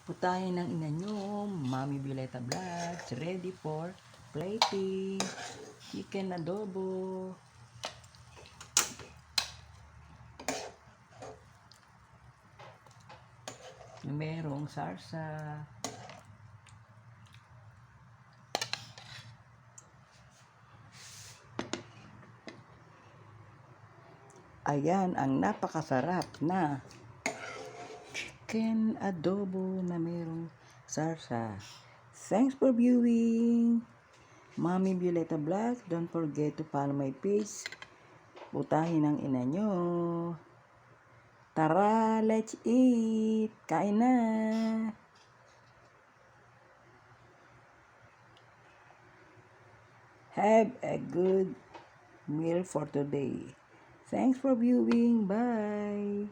Putahin ng ina nyo, Mami Violeta Vlogs, ready for plating. Chicken adobo. Merong sarsa. Ayan ang napakasarap na chicken adobo na merong sarsa. Thanks for viewing Mami Violeta Vlogs. Don't forget to follow my page. Putahin ng ina nyo. Tara, let's eat. Kain na. Have a good meal for today. Thanks for viewing. Bye.